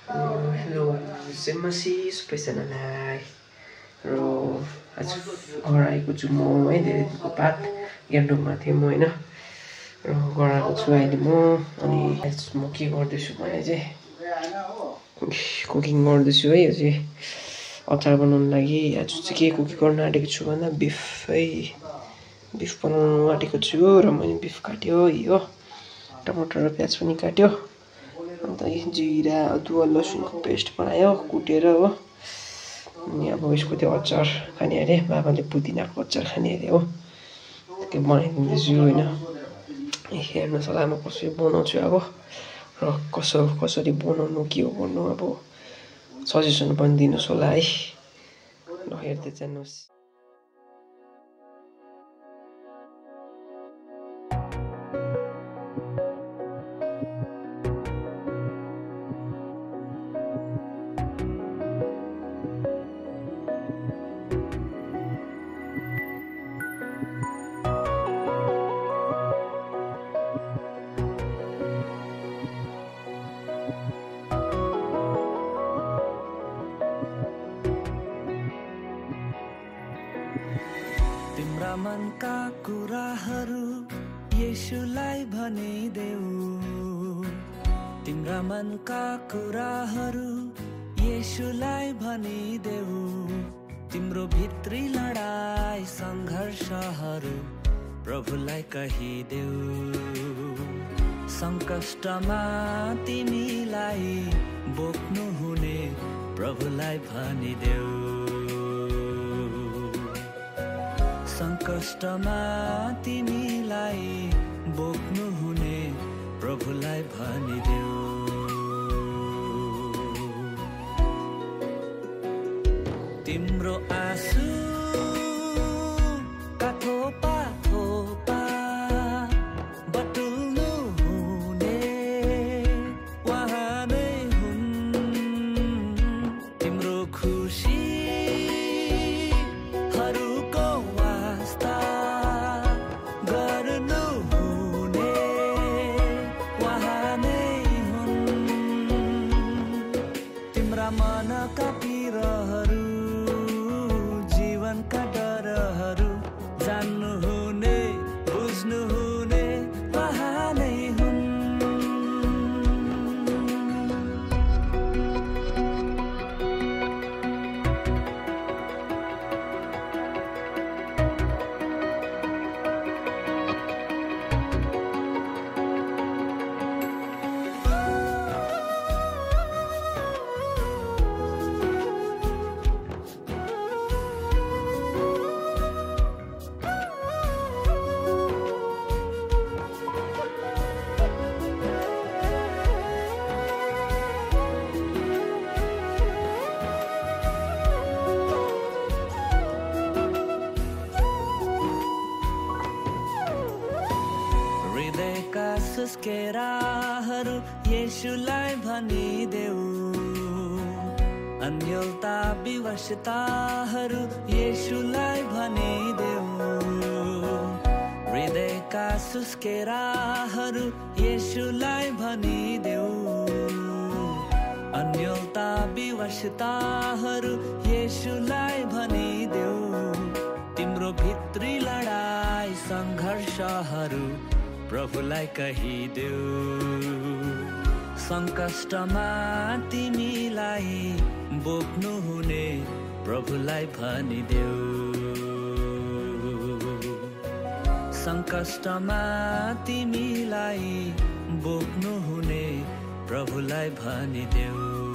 Hello, सेमसी सबैजनालाई र आज घर आएको छु म है धेरै दिनको बाद गान्तोकमा थिएँ म होइन र घर आएको छु अहिले म अनि म के गर्दैछु भने चाहिँ कुकिङ गर्दैछु है यो चाहिँ अचार बनाउनु लागि आज चाहिँ के कुकिङ गर्न आँटेको छु भन्दा बिफ बनाउनु आँटेको छु र मैले बिफ काट्यो यो टमाटर र प्याज पनि काट्यो अन्त जिरा अदुवा लसुनको पेस्ट बनायो कुटेर हो अनि अब यसको त्यो अचार खाने अरे बाबाले पुदिनाको अचार खाने अरे हो त्यो बनाइदिँदैछु होइन हेर्नुहोस् होला म कसरी बनाउँछु अब र कसरी बनाउनु के हो गर्नु अब सजेसन पनि दिनुहोस् होला है ल हेर्दै जानुहोस्। तिम्रा मनका कुराहरू येशूलाई भनिदेऊ तिम्रा मनका कुराहरू येशूलाई भनिदेऊ तिम्रो भित्री लडाई सङ्घर्षहरू प्रभुलाई कहिदेऊ सङ्कष्टमा तिमीलाई बोक्नु हुने प्रभुलाई भनिदेऊ सङ्कष्टमा तिमीलाई बोक्नु हुने प्रभुलाई भनिदेऊ तिम्रो आँसु थोपा बटुल्नु हुने उहाँ नै हुन् तिम्रो खुसीहरूको वास्ता गर्नु हुने उहाँ नै हुन् तिम्रा मनका पिरहरू जीवनका डरहरू जान्नु हुने बुझ्नु हुने उहाँ नै हुन् हृदयका सुस्केराहरू येशूलाई भनिदेऊ अन्योलता विवशताहरू येशूलाई भनिदेऊ हृदयका सुस्केराहरू येशूलाई भनिदेऊ अन्योलता विवशताहरू येशूलाई भनिदेऊ तिम्रो भित्री लडाई सङ्घर्षहरू प्रभुलाई कहिदेऊ सङ्कष्टमा तिमीलाई बोक्नु हुने प्रभुलाई भनिदेऊ सङ्कष्टमा तिमीलाई बोक्नु हुने प्रभुलाई भनिदेऊ